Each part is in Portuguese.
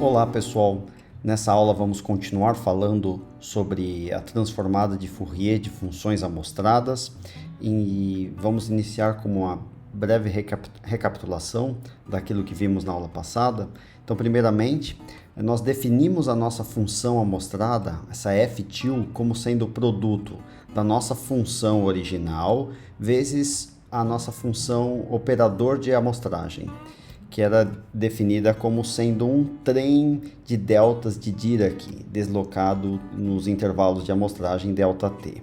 Olá pessoal, nessa aula vamos continuar falando sobre a transformada de Fourier de funções amostradas e vamos iniciar com uma breve recapitulação daquilo que vimos na aula passada. Então, primeiramente, nós definimos a nossa função amostrada, essa f-til, como sendo o produto da nossa função original vezes a nossa função operador de amostragem, que era definida como sendo um trem de deltas de Dirac deslocado nos intervalos de amostragem ΔT.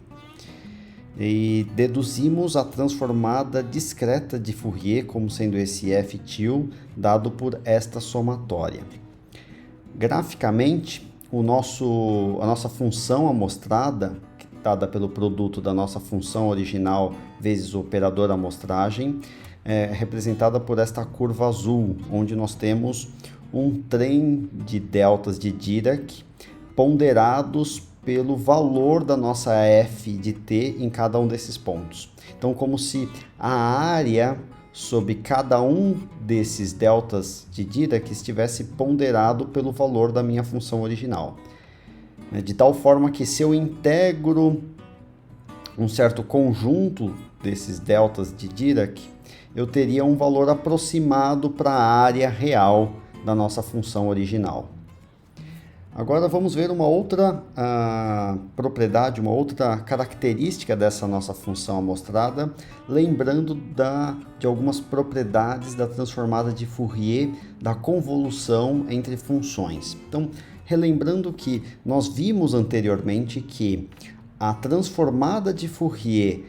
E deduzimos a transformada discreta de Fourier como sendo esse f-til dado por esta somatória. Graficamente, a nossa função amostrada, dada pelo produto da nossa função original vezes o operador amostragem, é representada por esta curva azul, onde nós temos um trem de deltas de Dirac ponderados pelo valor da nossa f de t em cada um desses pontos. Então, como se a área sobre cada um desses deltas de Dirac estivesse ponderado pelo valor da minha função original. De tal forma que se eu integro um certo conjunto desses deltas de Dirac, eu teria um valor aproximado para a área real da nossa função original. Agora vamos ver uma outra propriedade, uma outra característica dessa nossa função amostrada, lembrando de algumas propriedades da transformada de Fourier, da convolução entre funções. Então, relembrando que nós vimos anteriormente que a transformada de Fourier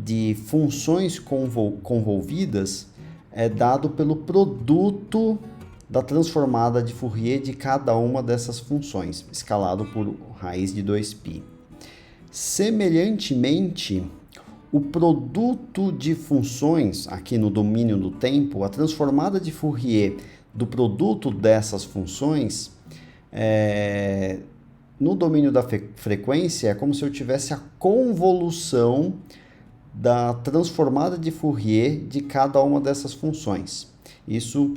de funções convolvidas é dado pelo produto da transformada de Fourier de cada uma dessas funções, escalado por raiz de 2π. Semelhantemente, o produto de funções, aqui no domínio do tempo, a transformada de Fourier do produto dessas funções, no domínio da frequência, é como se eu tivesse a convolução da transformada de Fourier de cada uma dessas funções. Isso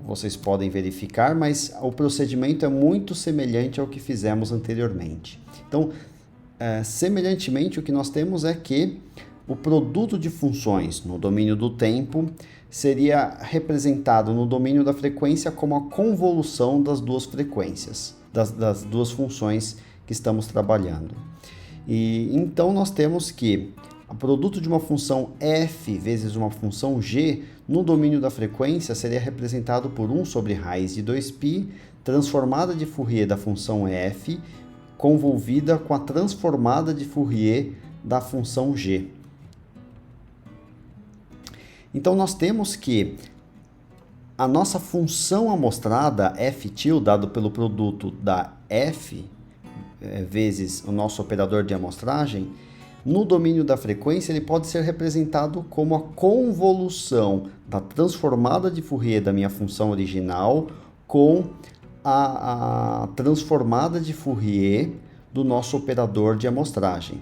vocês podem verificar, mas o procedimento é muito semelhante ao que fizemos anteriormente. Então, semelhantemente, o que nós temos é que o produto de funções no domínio do tempo seria representado no domínio da frequência como a convolução das duas frequências, das duas funções que estamos trabalhando. E então nós temos que o produto de uma função f vezes uma função g no domínio da frequência seria representado por 1 sobre raiz de 2π, transformada de Fourier da função f, convolvida com a transformada de Fourier da função g. Então, nós temos que a nossa função amostrada, f-til, dado pelo produto da f vezes o nosso operador de amostragem, no domínio da frequência, ele pode ser representado como a convolução da transformada de Fourier da minha função original com a transformada de Fourier do nosso operador de amostragem,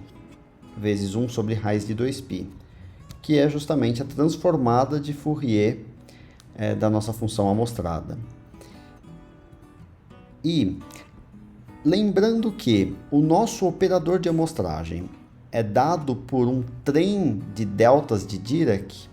vezes 1 sobre raiz de 2π, que é justamente a transformada de Fourier da nossa função amostrada. E lembrando que o nosso operador de amostragem é dado por um trem de deltas de Dirac.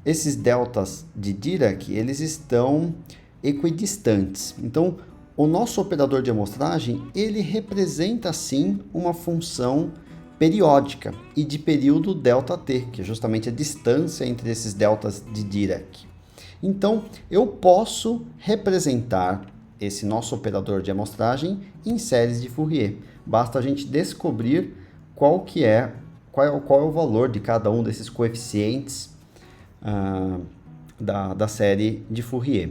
Esses deltas de Dirac, eles estão equidistantes. Então, o nosso operador de amostragem, ele representa, sim, uma função periódica e de período ΔT, que é justamente a distância entre esses deltas de Dirac. Então, eu posso representar esse nosso operador de amostragem em séries de Fourier. Basta a gente descobrir qual é o valor de cada um desses coeficientes da série de Fourier.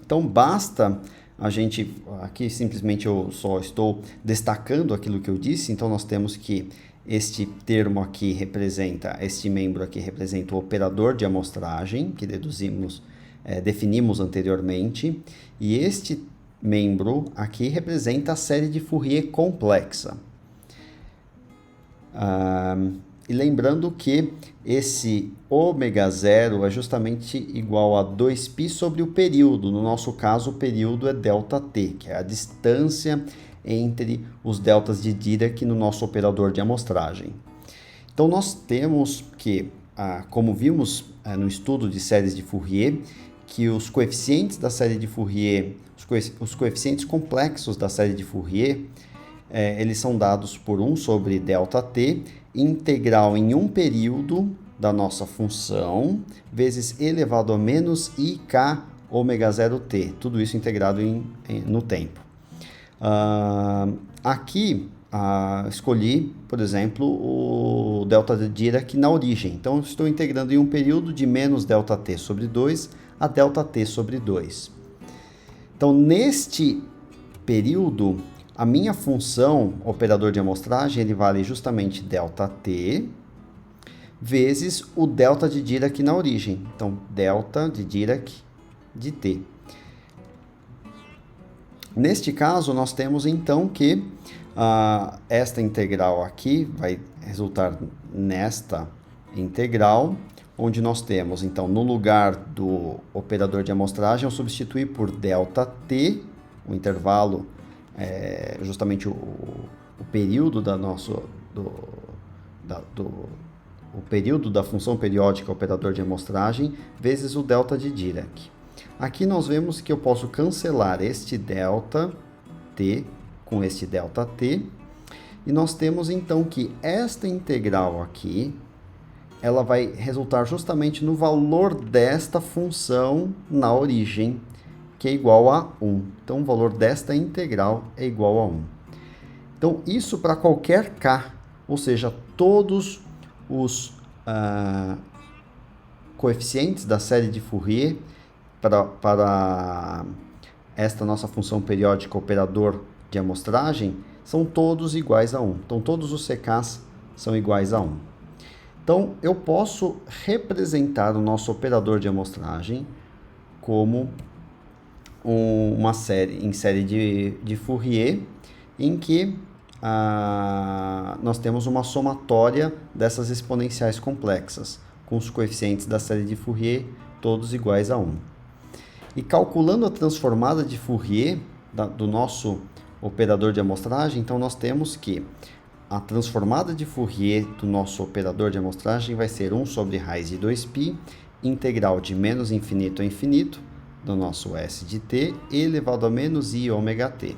Então, basta a gente, aqui simplesmente eu só estou destacando aquilo que eu disse, então nós temos que este termo aqui representa, este membro aqui representa o operador de amostragem, que definimos anteriormente, e este membro aqui representa a série de Fourier complexa. E lembrando que esse ômega zero é justamente igual a 2π sobre o período. No nosso caso, o período é ΔT, que é a distância entre os deltas de Dirac no nosso operador de amostragem. Então, nós temos que, como vimos no estudo de séries de Fourier, que os coeficientes da série de Fourier, os coeficientes complexos da série de Fourier, eles são dados por 1 sobre ΔT, integral em um período da nossa função, vezes elevado a menos IK ômega 0t, tudo isso integrado no tempo. Aqui, escolhi, por exemplo, o delta de Dirac na origem. Então, estou integrando em um período de menos ΔT sobre 2 a ΔT sobre 2. Então, neste período, a minha função, operador de amostragem, ele vale justamente ΔT vezes o delta de Dirac na origem. Então, delta de Dirac de t. Neste caso, nós temos então que esta integral aqui vai resultar nesta integral, onde nós temos, então, no lugar do operador de amostragem, eu substituir por ΔT, o intervalo, justamente o período o período da função periódica operador de amostragem, vezes o delta de Dirac. Aqui nós vemos que eu posso cancelar este delta t com este delta t, e nós temos então que esta integral aqui, ela vai resultar justamente no valor desta função na origem, que é igual a 1. Então, o valor desta integral é igual a 1. Então, isso para qualquer k, ou seja, todos os coeficientes da série de Fourier para esta nossa função periódica operador de amostragem são todos iguais a 1. Então, todos os CKs são iguais a 1. Então, eu posso representar o nosso operador de amostragem como uma série em série de Fourier, em que nós temos uma somatória dessas exponenciais complexas, com os coeficientes da série de Fourier todos iguais a 1. E calculando a transformada de Fourier do nosso operador de amostragem, então nós temos que a transformada de Fourier do nosso operador de amostragem vai ser 1 sobre raiz de 2π, integral de menos infinito a infinito, do nosso S de t, elevado a menos I ômega t.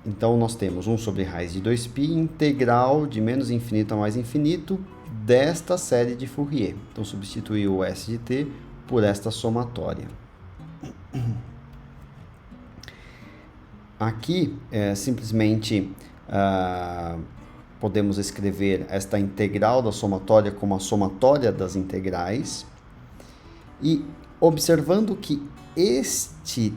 Então, nós temos 1 sobre raiz de 2π, integral de menos infinito a mais infinito, desta série de Fourier. Então, substituir o S de t por esta somatória. Aqui, simplesmente, podemos escrever esta integral da somatória como a somatória das integrais. E observando que este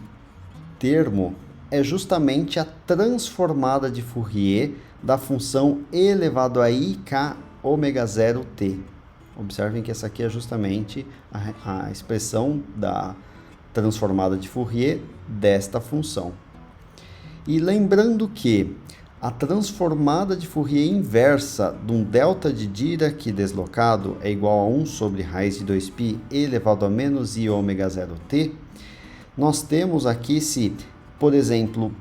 termo é justamente a transformada de Fourier da função elevado a IK ômega 0t. Observem que essa aqui é justamente a expressão da transformada de Fourier desta função. E lembrando que a transformada de Fourier inversa de um delta de Dirac deslocado é igual a 1 sobre raiz de 2π elevado a menos I ômega 0t, nós temos aqui, se, por exemplo,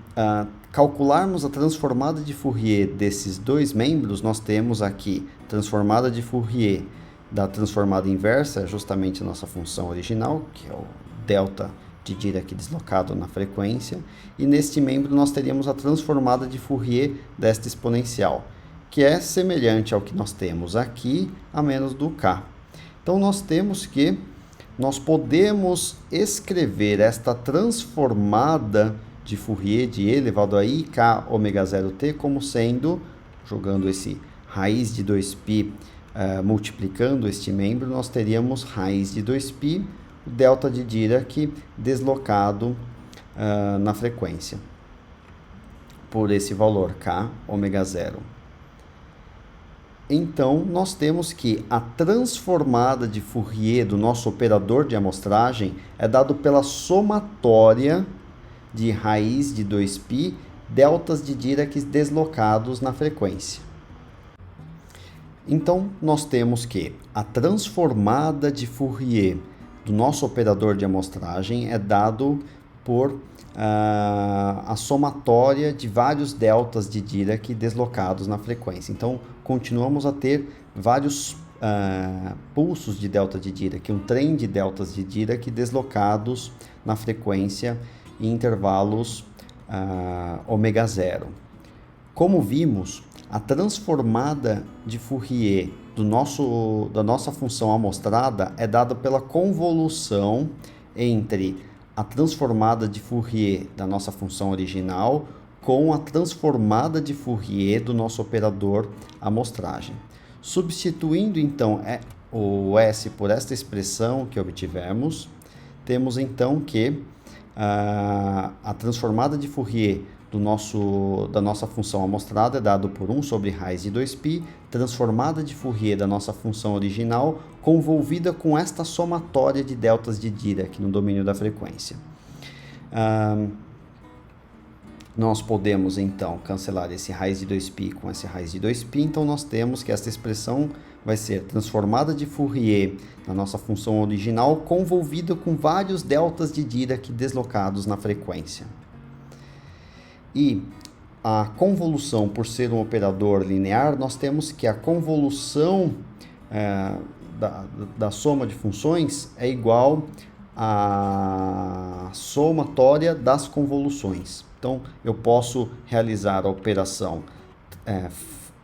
calcularmos a transformada de Fourier desses dois membros, nós temos aqui transformada de Fourier da transformada inversa, justamente a nossa função original, que é o delta de Dirac deslocado na frequência, e neste membro nós teríamos a transformada de Fourier desta exponencial, que é semelhante ao que nós temos aqui, a menos do k. Então, nós temos que nós podemos escrever esta transformada de Fourier de E elevado a IK ômega 0t como sendo, jogando esse raiz de 2π, multiplicando este membro, nós teríamos raiz de 2π, o delta de Dirac deslocado na frequência, por esse valor k ômega 0. Então, nós temos que a transformada de Fourier do nosso operador de amostragem é dado pela somatória de raiz de 2π deltas de Dirac deslocados na frequência. Então, nós temos que a transformada de Fourier do nosso operador de amostragem é dado por a somatória de vários deltas de Dirac deslocados na frequência. Então, continuamos a ter vários pulsos de delta de Dirac, um trem de deltas de Dirac deslocados na frequência em intervalos ômega zero. Como vimos, a transformada de Fourier da nossa função amostrada é dada pela convolução entre a transformada de Fourier da nossa função original com a transformada de Fourier do nosso operador amostragem. Substituindo então o S por esta expressão que obtivemos, temos então que a transformada de Fourier da nossa função amostrada é dado por 1 sobre raiz de 2π, transformada de Fourier da nossa função original, convolvida com esta somatória de deltas de Dirac no domínio da frequência. Nós podemos, então, cancelar esse raiz de 2π com esse raiz de 2π, então nós temos que esta expressão vai ser transformada de Fourier na nossa função original, convolvida com vários deltas de Dirac deslocados na frequência. E a convolução, por ser um operador linear, nós temos que a convolução da soma de funções é igual à somatória das convoluções. Então, eu posso realizar a operação,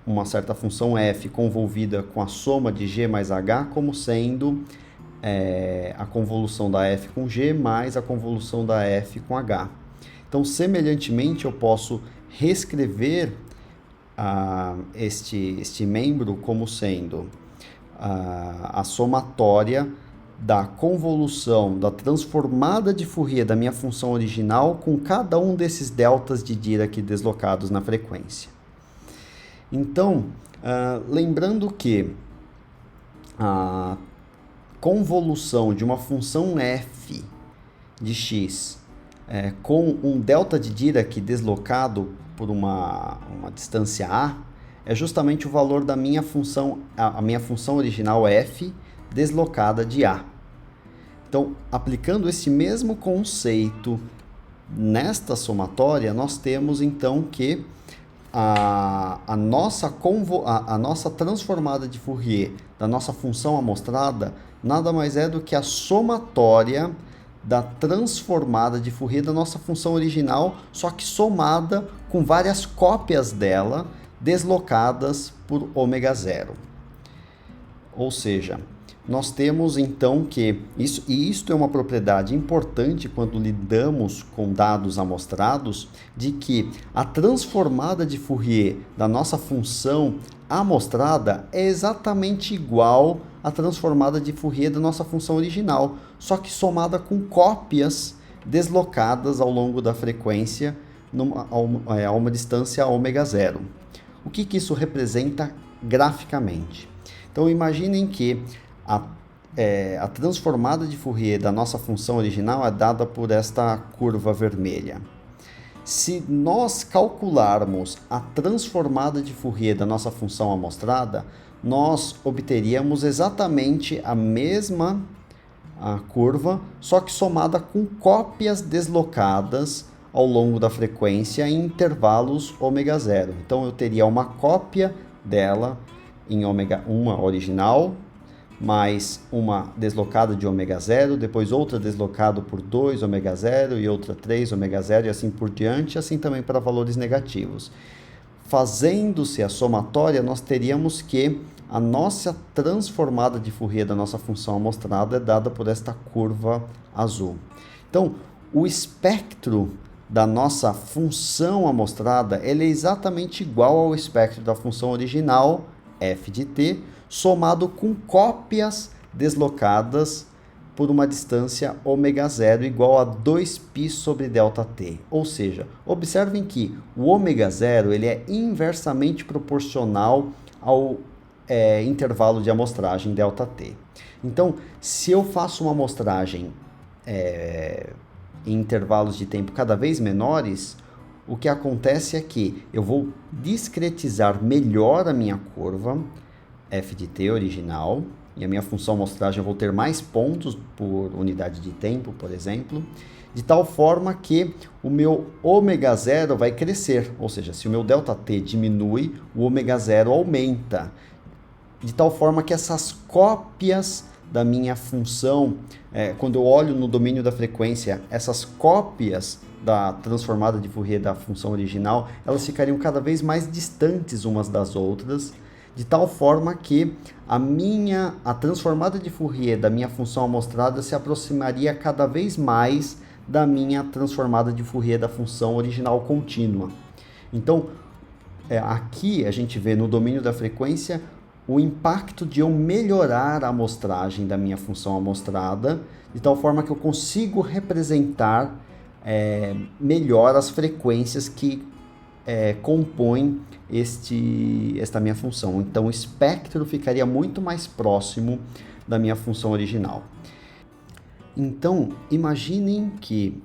uma certa função f convolvida com a soma de g mais h, como sendo a convolução da f com g mais a convolução da f com h. Então, semelhantemente, eu posso reescrever este membro como sendo a somatória da convolução da transformada de Fourier da minha função original com cada um desses deltas de Dirac deslocados na frequência. Então, lembrando que a convolução de uma função f de x com um delta de Dirac deslocado por uma distância a, é justamente o valor da minha função, a minha função original f deslocada de a. Então, aplicando esse mesmo conceito nesta somatória, nós temos então que a nossa transformada de Fourier da nossa função amostrada nada mais é do que a somatória da transformada de Fourier da nossa função original, só que somada com várias cópias dela deslocadas por ômega zero. Ou seja, nós temos então que isto é uma propriedade importante quando lidamos com dados amostrados, de que a transformada de Fourier da nossa função amostrada é exatamente igual à transformada de Fourier da nossa função original, só que somada com cópias deslocadas ao longo da frequência a uma distância ômega zero. O que isso representa graficamente? Então, imaginem que a transformada de Fourier da nossa função original é dada por esta curva vermelha. Se nós calcularmos a transformada de Fourier da nossa função amostrada, nós obteríamos exatamente a mesma curva, só que somada com cópias deslocadas ao longo da frequência em intervalos ômega zero. Então, eu teria uma cópia dela em ômega 1 original, mais uma deslocada de ômega zero, depois outra deslocada por 2 ômega zero e outra 3 ômega zero e assim por diante, assim também para valores negativos. Fazendo-se a somatória, nós teríamos que a nossa transformada de Fourier da nossa função amostrada é dada por esta curva azul. Então, o espectro da nossa função amostrada ele é exatamente igual ao espectro da função original, f de t, somado com cópias deslocadas por uma distância ômega zero igual a 2π sobre ΔT. Ou seja, observem que o ômega zero ele é inversamente proporcional ao intervalo de amostragem ΔT. Então, se eu faço uma amostragem em intervalos de tempo cada vez menores, o que acontece é que eu vou discretizar melhor a minha curva, f de t original, e a minha função amostragem eu vou ter mais pontos por unidade de tempo, por exemplo, de tal forma que o meu ômega zero vai crescer, ou seja, se o meu ΔT diminui, o ômega zero aumenta, de tal forma que essas cópias da minha função, quando eu olho no domínio da frequência, essas cópias da transformada de Fourier da função original, elas ficariam cada vez mais distantes umas das outras, de tal forma que a transformada de Fourier da minha função amostrada se aproximaria cada vez mais da minha transformada de Fourier da função original contínua. Então, aqui a gente vê no domínio da frequência o impacto de eu melhorar a amostragem da minha função amostrada, de tal forma que eu consigo representar melhor as frequências que compõem esta minha função. Então, o espectro ficaria muito mais próximo da minha função original. Então, imaginem que,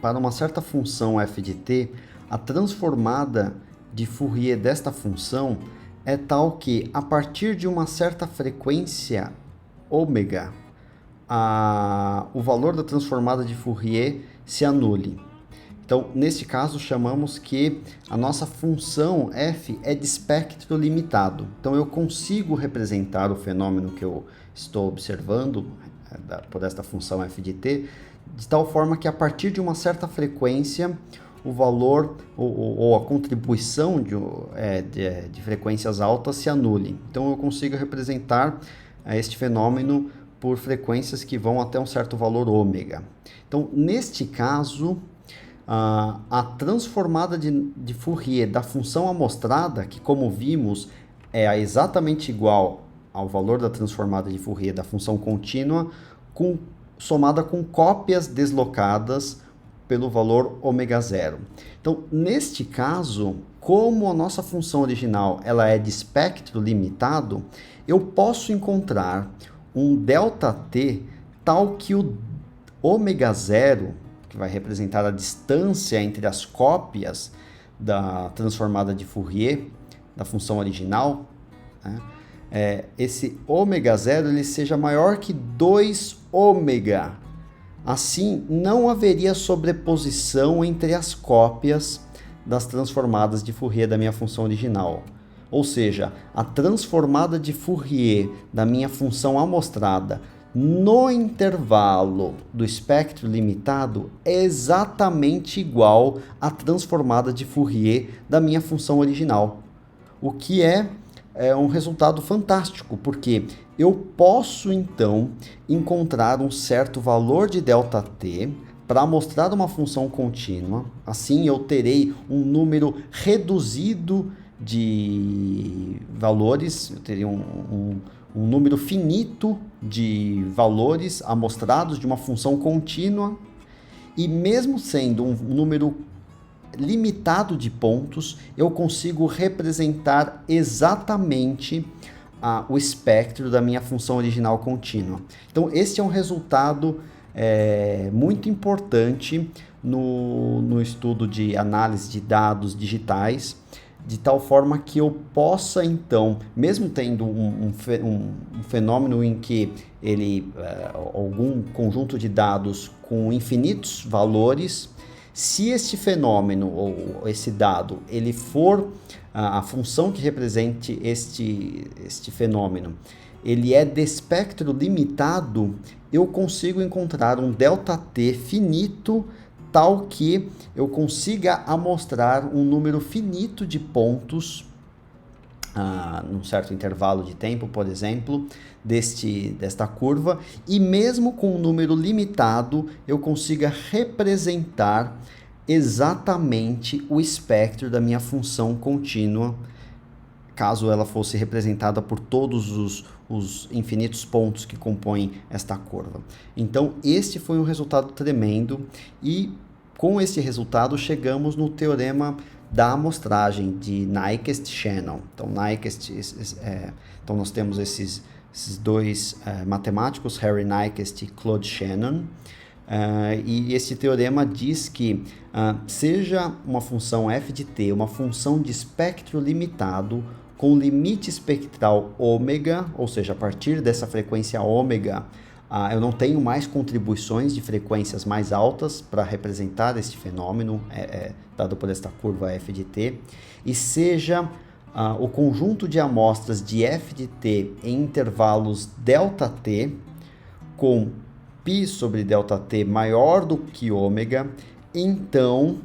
para uma certa função f de t, a transformada de Fourier desta função é tal que, a partir de uma certa frequência ômega, o valor da transformada de Fourier se anule. Então, nesse caso, chamamos que a nossa função f é de espectro limitado. Então, eu consigo representar o fenômeno que eu estou observando por esta função f de t, de tal forma que, a partir de uma certa frequência, o valor ou a contribuição de frequências altas se anule. Então, eu consigo representar este fenômeno por frequências que vão até um certo valor ômega. Então, neste caso, a transformada de Fourier da função amostrada, que como vimos é exatamente igual ao valor da transformada de Fourier da função contínua, somada com cópias deslocadas pelo valor ômega zero. Então, neste caso, como a nossa função original ela é de espectro limitado, eu posso encontrar um ΔT tal que o ômega zero, que vai representar a distância entre as cópias da transformada de Fourier, da função original, né? Esse ômega zero ele seja maior que 2 ômega. Assim, não haveria sobreposição entre as cópias das transformadas de Fourier da minha função original. Ou seja, a transformada de Fourier da minha função amostrada no intervalo do espectro limitado é exatamente igual à transformada de Fourier da minha função original. O que é um resultado fantástico, porque eu posso então encontrar um certo valor de ΔT para mostrar uma função contínua. Assim eu terei um número reduzido de valores, eu teria um número finito de valores amostrados de uma função contínua, e mesmo sendo um número limitado de pontos, eu consigo representar exatamente o espectro da minha função original contínua. Então, este é um resultado muito importante no estudo de análise de dados digitais, de tal forma que eu possa, então, mesmo tendo um fenômeno em que algum conjunto de dados com infinitos valores, se este fenômeno ou esse dado ele for a função que represente este fenômeno, ele é de espectro limitado, eu consigo encontrar um ΔT finito tal que eu consiga amostrar um número finito de pontos num certo intervalo de tempo, por exemplo, desta curva, e mesmo com um número limitado, eu consiga representar exatamente o espectro da minha função contínua, caso ela fosse representada por todos os infinitos pontos que compõem esta curva. Então, este foi um resultado tremendo, e com esse resultado chegamos no teorema da amostragem de Nyquist-Shannon. Então, nós temos esses dois matemáticos, Harry Nyquist e Claude Shannon, e esse teorema diz que seja uma função f de t uma função de espectro limitado com limite espectral ômega, ou seja, a partir dessa frequência ômega, eu não tenho mais contribuições de frequências mais altas para representar este fenômeno, dado por esta curva f de t, e seja o conjunto de amostras de f de t em intervalos ΔT, com π sobre ΔT maior do que ômega, então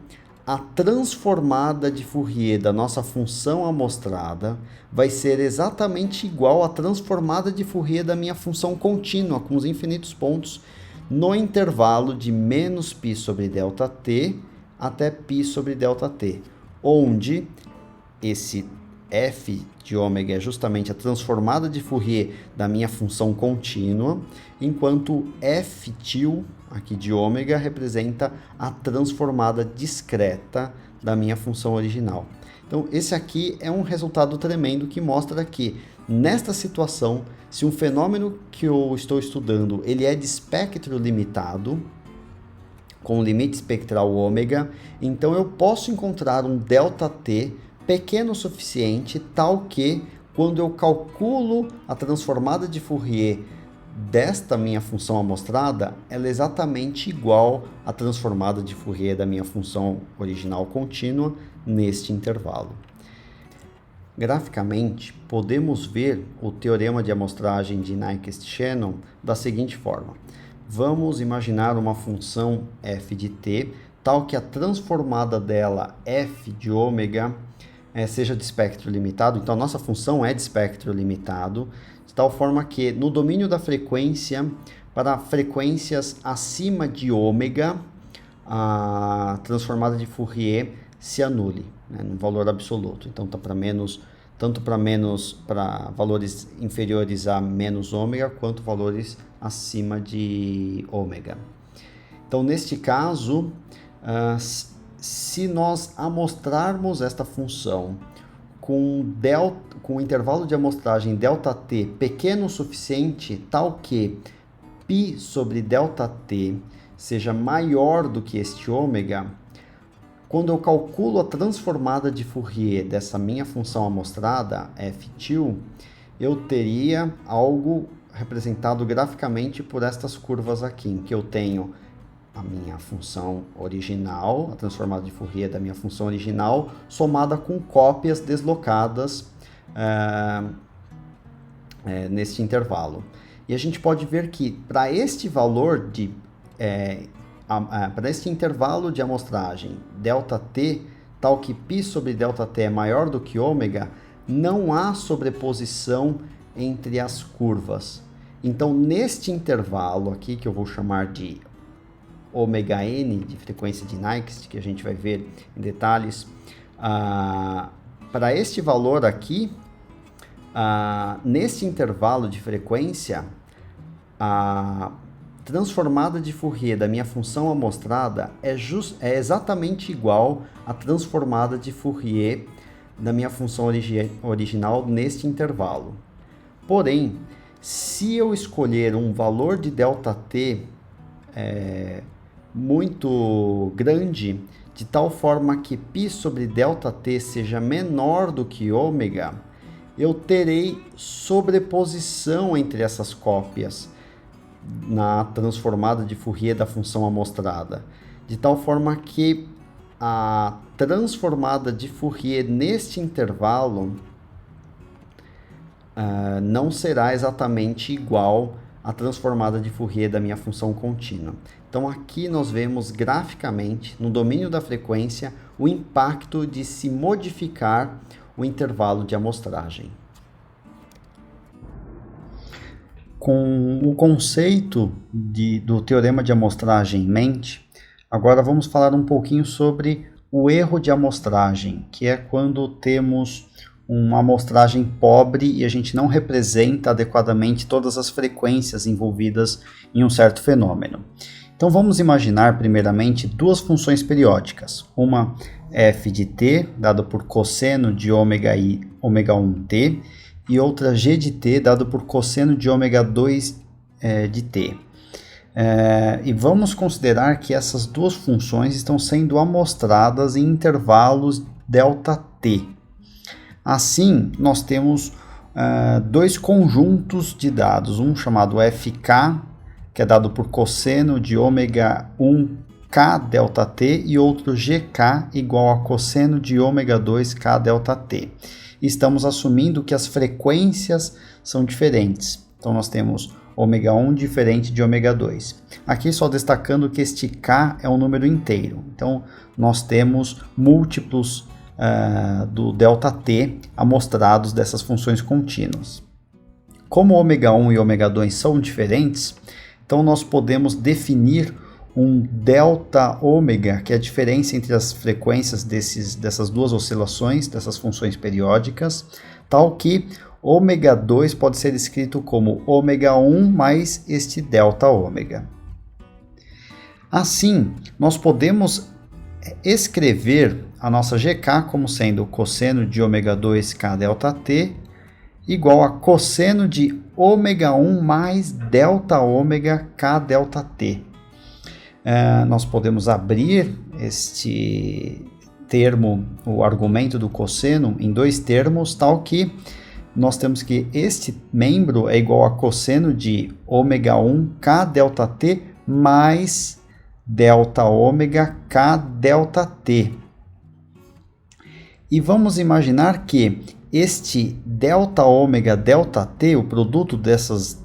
a transformada de Fourier da nossa função amostrada vai ser exatamente igual à transformada de Fourier da minha função contínua, com os infinitos pontos, no intervalo de menos π sobre ΔT até π sobre ΔT, onde esse f de ômega é justamente a transformada de Fourier da minha função contínua, enquanto f til aqui de ômega representa a transformada discreta da minha função original. Então, esse aqui é um resultado tremendo que mostra que, nesta situação, se um fenômeno que eu estou estudando ele é de espectro limitado, com limite espectral ômega, então eu posso encontrar um ΔT pequeno o suficiente, tal que, quando eu calculo a transformada de Fourier desta minha função amostrada, ela é exatamente igual à transformada de Fourier da minha função original contínua neste intervalo. Graficamente, podemos ver o teorema de amostragem de Nyquist-Shannon da seguinte forma. Vamos imaginar uma função f de t, tal que a transformada dela, f de ômega, seja de espectro limitado. Então, a nossa função é de espectro limitado, de tal forma que, no domínio da frequência, para frequências acima de ômega, a transformada de Fourier se anule, no valor absoluto. Então, tanto para valores inferiores a menos ômega, quanto valores acima de ômega. Então, neste caso, se nós amostrarmos esta função com o intervalo de amostragem ΔT pequeno o suficiente, tal que π sobre ΔT seja maior do que este ômega, quando eu calculo a transformada de Fourier dessa minha função amostrada, f til, eu teria algo representado graficamente por estas curvas aqui, em que eu tenho a minha função original, a transformada de Fourier da minha função original, somada com cópias deslocadas neste intervalo. E a gente pode ver que para este valor para este intervalo de amostragem ΔT, tal que π sobre ΔT é maior do que ômega, não há sobreposição entre as curvas. Então, neste intervalo aqui, que eu vou chamar de ômega-n, de frequência de Nyquist, que a gente vai ver em detalhes, para este valor aqui, neste intervalo de frequência, a transformada de Fourier da minha função amostrada é exatamente igual à transformada de Fourier da minha função original neste intervalo. Porém, se eu escolher um valor de ΔT muito grande, de tal forma que π sobre ΔT seja menor do que ômega, eu terei sobreposição entre essas cópias na transformada de Fourier da função amostrada, de tal forma que a transformada de Fourier neste intervalo não será exatamente igual à transformada de Fourier da minha função contínua. Então, aqui nós vemos graficamente, no domínio da frequência, o impacto de se modificar o intervalo de amostragem. Com o conceito do teorema de amostragem em mente, agora vamos falar um pouquinho sobre o erro de amostragem, que é quando temos uma amostragem pobre e a gente não representa adequadamente todas as frequências envolvidas em um certo fenômeno. Então vamos imaginar primeiramente duas funções periódicas, uma f de t, dada por cosseno de ômega 1t, e outra g de t, dado por cosseno de ômega 2 de t. E vamos considerar que essas duas funções estão sendo amostradas em intervalos ΔT. Assim, nós temos dois conjuntos de dados, um chamado FK, que é dado por cosseno de ômega 1 K delta T, e outro GK igual a cosseno de ômega 2 K delta T. Estamos assumindo que as frequências são diferentes. Então, nós temos ômega 1 diferente de ômega 2. Aqui só destacando que este K é um número inteiro. Então, nós temos múltiplos do ΔT amostrados dessas funções contínuas. Como ômega 1 e ômega 2 são diferentes, então nós podemos definir um delta ômega, que é a diferença entre as frequências dessas duas oscilações, dessas funções periódicas, tal que ômega 2 pode ser escrito como ômega 1 mais este delta ômega. Assim, nós podemos escrever a nossa GK como sendo cosseno de ômega 2 K delta T igual a cosseno de ômega 1 mais delta ômega K delta T. Nós podemos abrir este termo, o argumento do cosseno, em dois termos, tal que nós temos que este membro é igual a cosseno de ômega 1 K delta T mais delta ômega K delta T. E vamos imaginar que este delta ômega delta T, o produto dessas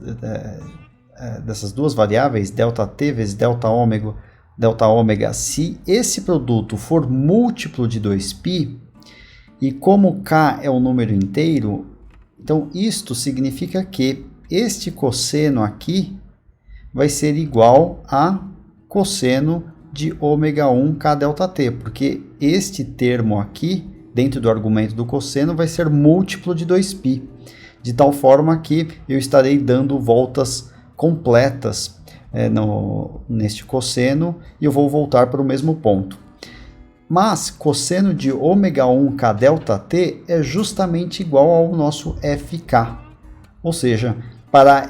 duas variáveis, delta T vezes delta ômega, se esse produto for múltiplo de 2π, e como K é um número inteiro, então isto significa que este cosseno aqui vai ser igual a cosseno de ômega 1 K delta T, porque este termo aqui, dentro do argumento do cosseno, vai ser múltiplo de 2π, de tal forma que eu estarei dando voltas completas neste cosseno e eu vou voltar para o mesmo ponto. Mas cosseno de ômega 1 K delta T é justamente igual ao nosso FK, ou seja, para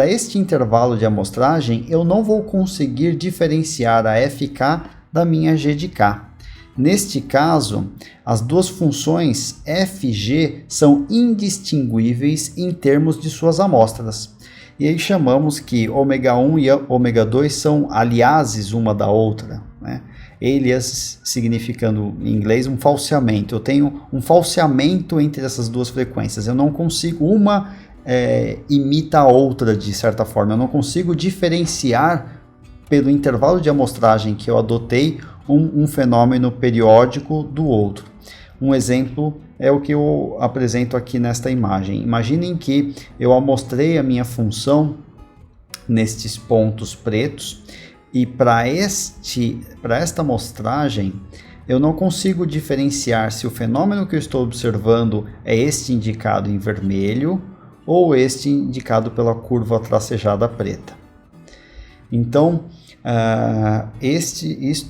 este intervalo de amostragem eu não vou conseguir diferenciar a FK da minha G de K. Neste caso, as duas funções f e g são indistinguíveis em termos de suas amostras. E aí chamamos que ômega 1 e ômega 2 são aliases uma da outra, né? Alias significando em inglês um falseamento. Eu tenho um falseamento entre essas duas frequências. Eu não consigo, uma imita a outra de certa forma. Eu não consigo diferenciar pelo intervalo de amostragem que eu adotei um fenômeno periódico do outro. Um exemplo é o que eu apresento aqui nesta imagem. Imaginem que eu amostrei a minha função nestes pontos pretos e para esta amostragem eu não consigo diferenciar se o fenômeno que eu estou observando é este indicado em vermelho ou este indicado pela curva tracejada preta. Então,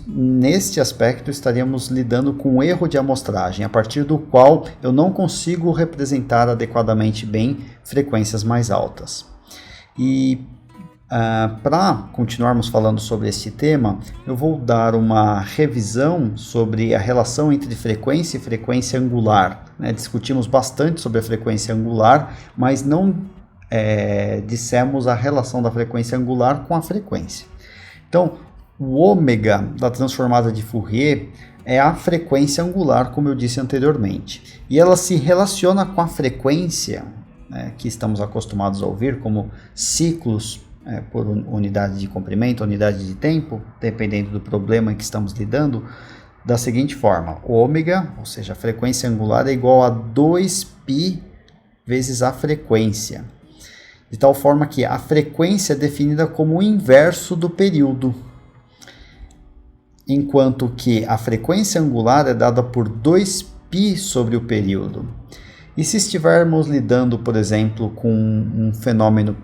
neste aspecto estaríamos lidando com um erro de amostragem, a partir do qual eu não consigo representar adequadamente bem frequências mais altas. E para continuarmos falando sobre este tema, eu vou dar uma revisão sobre a relação entre frequência e frequência angular, né? Discutimos bastante sobre a frequência angular, mas não dissemos a relação da frequência angular com a frequência. Então, o ômega da transformada de Fourier é a frequência angular, como eu disse anteriormente. E ela se relaciona com a frequência, que estamos acostumados a ouvir, como ciclos por unidade de comprimento, unidade de tempo, dependendo do problema em que estamos lidando, da seguinte forma: ômega, ou seja, a frequência angular, é igual a 2π vezes a frequência. De tal forma que a frequência é definida como o inverso do período, enquanto que a frequência angular é dada por 2π sobre o período. E se estivermos lidando, por exemplo, com um fenômeno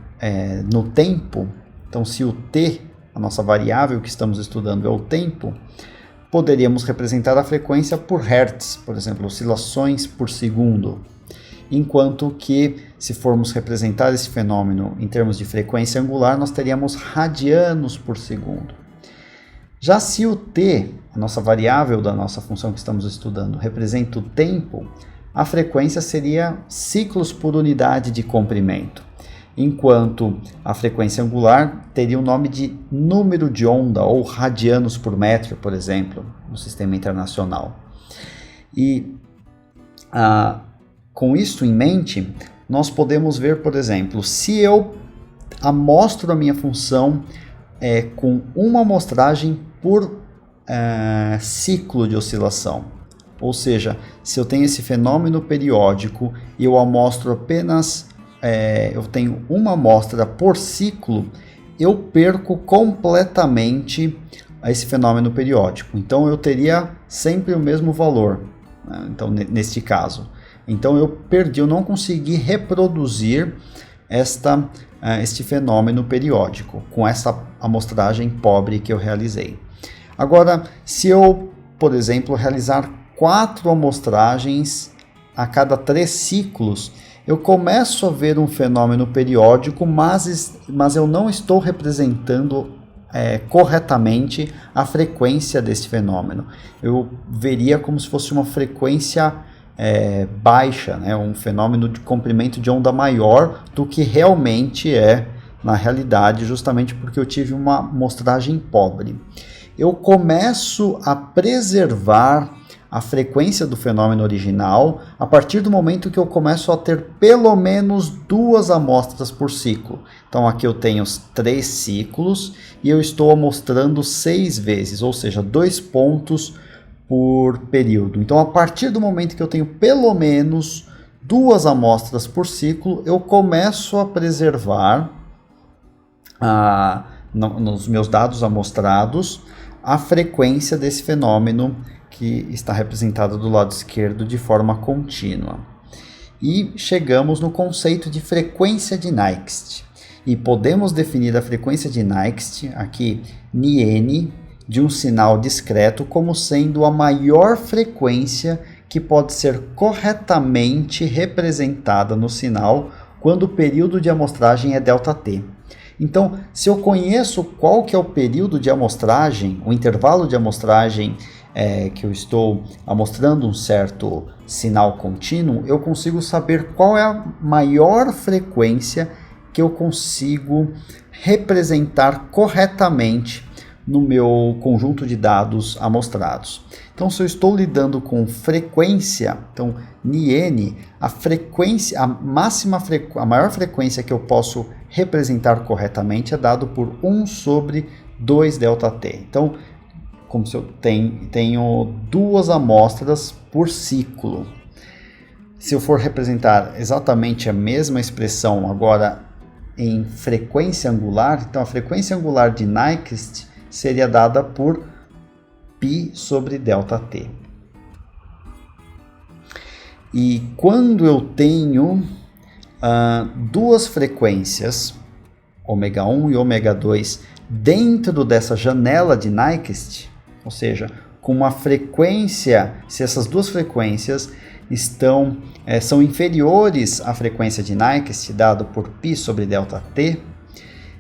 no tempo, então se o t, a nossa variável que estamos estudando é o tempo, poderíamos representar a frequência por hertz, por exemplo, oscilações por segundo. Enquanto que, se formos representar esse fenômeno em termos de frequência angular, nós teríamos radianos por segundo. Já se o t, a nossa variável da nossa função que estamos estudando, representa o tempo, a frequência seria ciclos por unidade de comprimento, enquanto a frequência angular teria o nome de número de onda ou radianos por metro, por exemplo, no sistema internacional. E com isso em mente, nós podemos ver, por exemplo, se eu amostro a minha função com uma amostragem por ciclo de oscilação. Ou seja, se eu tenho esse fenômeno periódico e eu amostro apenas, eu tenho uma amostra por ciclo, eu perco completamente esse fenômeno periódico. Então eu teria sempre o mesmo valor, né? Então, neste caso. Então eu não consegui reproduzir este fenômeno periódico com essa amostragem pobre que eu realizei. Agora, se eu, por exemplo, realizar 4 amostragens a cada 3 ciclos, eu começo a ver um fenômeno periódico, mas eu não estou representando corretamente a frequência desse fenômeno. Eu veria como se fosse uma frequência baixa, né? Um fenômeno de comprimento de onda maior do que realmente é na realidade, justamente porque eu tive uma amostragem pobre. Eu começo a preservar a frequência do fenômeno original a partir do momento que eu começo a ter pelo menos 2 amostras por ciclo. Então aqui eu tenho 3 ciclos e eu estou amostrando 6 vezes, ou seja, 2 pontos por período. Então a partir do momento que eu tenho pelo menos 2 amostras por ciclo, eu começo a preservar nos meus dados amostrados a frequência desse fenômeno que está representada do lado esquerdo de forma contínua. E chegamos no conceito de frequência de Nyquist. E podemos definir a frequência de Nyquist, aqui N, de um sinal discreto, como sendo a maior frequência que pode ser corretamente representada no sinal quando o período de amostragem é ΔT. Então, se eu conheço qual que é o período de amostragem, o intervalo de amostragem que eu estou amostrando um certo sinal contínuo, eu consigo saber qual é a maior frequência que eu consigo representar corretamente no meu conjunto de dados amostrados. Então, se eu estou lidando com frequência, então N, a maior frequência que eu posso representar corretamente é dado por 1 sobre 2 ΔT. Então, como se eu tenho 2 amostras por ciclo. Se eu for representar exatamente a mesma expressão agora em frequência angular, então a frequência angular de Nyquist seria dada por π sobre ΔT. E quando eu tenho 2 frequências, ω1 e ω2, dentro dessa janela de Nyquist, ou seja, com uma frequência, se essas 2 frequências são inferiores à frequência de Nyquist, dado por π sobre ΔT,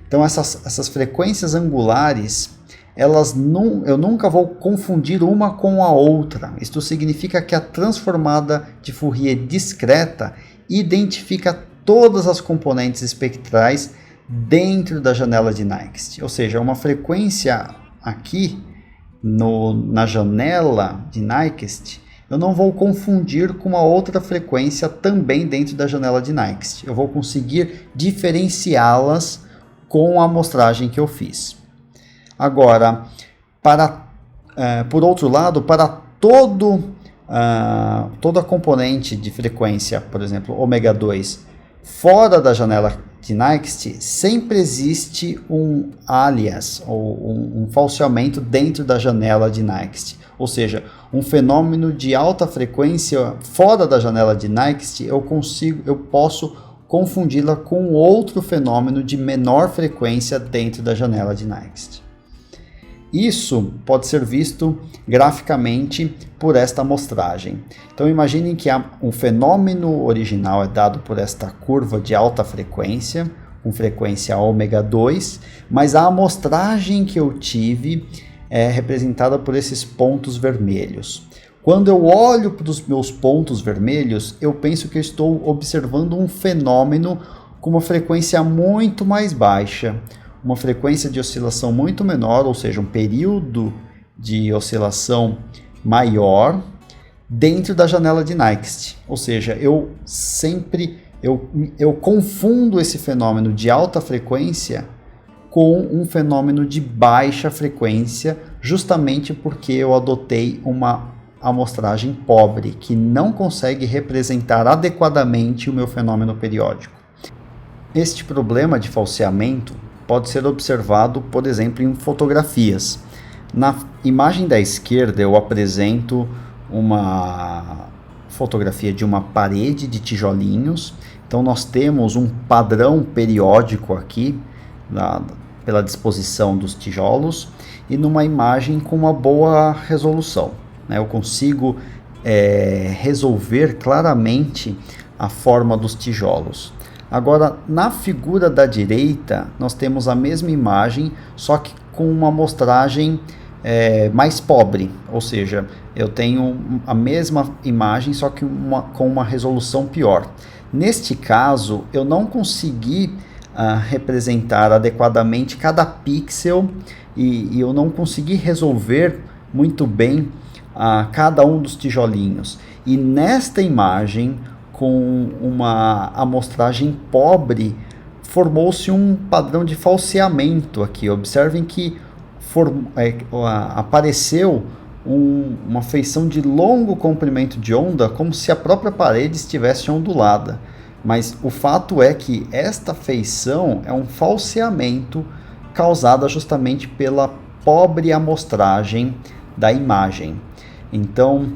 então essas frequências angulares, eu nunca vou confundir uma com a outra. Isto significa que a transformada de Fourier discreta identifica todas as componentes espectrais dentro da janela de Nyquist. Ou seja, uma frequência aqui na janela de Nyquist, eu não vou confundir com uma outra frequência também dentro da janela de Nyquist. Eu vou conseguir diferenciá-las com a amostragem que eu fiz. Agora, por outro lado, para toda componente de frequência, por exemplo, ω2, fora da janela de Nyquist, sempre existe um alias, ou um falseamento dentro da janela de Nyquist. Ou seja, um fenômeno de alta frequência fora da janela de Nyquist, eu posso confundi-la com outro fenômeno de menor frequência dentro da janela de Nyquist. Isso pode ser visto graficamente por esta amostragem. Então imaginem que um fenômeno original é dado por esta curva de alta frequência, com frequência ω2, mas a amostragem que eu tive é representada por esses pontos vermelhos. Quando eu olho para os meus pontos vermelhos, eu penso que eu estou observando um fenômeno com uma frequência muito mais baixa, uma frequência de oscilação muito menor, ou seja, um período de oscilação maior dentro da janela de Nyquist. Ou seja, eu confundo esse fenômeno de alta frequência com um fenômeno de baixa frequência, justamente porque eu adotei uma amostragem pobre, que não consegue representar adequadamente o meu fenômeno periódico. Este problema de falseamento pode ser observado, por exemplo, em fotografias. Na imagem da esquerda eu apresento uma fotografia de uma parede de tijolinhos. Então nós temos um padrão periódico aqui, pela disposição dos tijolos, e numa imagem com uma boa resolução. Eu consigo resolver claramente a forma dos tijolos. Agora, na figura da direita, nós temos a mesma imagem, só que com uma amostragem mais pobre, ou seja, eu tenho a mesma imagem, só que com uma resolução pior. Neste caso, eu não consegui representar adequadamente cada pixel e eu não consegui resolver muito bem cada um dos tijolinhos. E nesta imagem, com uma amostragem pobre, formou-se um padrão de falseamento aqui. Observem que apareceu uma feição de longo comprimento de onda, como se a própria parede estivesse ondulada. Mas o fato é que esta feição é um falseamento causada justamente pela pobre amostragem da imagem. Então,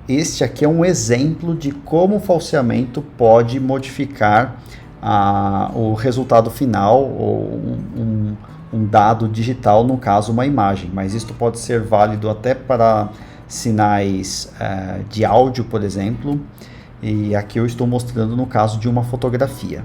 este aqui é um exemplo de como o falseamento pode modificar o resultado final, ou um dado digital, no caso uma imagem. Mas isto pode ser válido até para sinais de áudio, por exemplo, e aqui eu estou mostrando no caso de uma fotografia.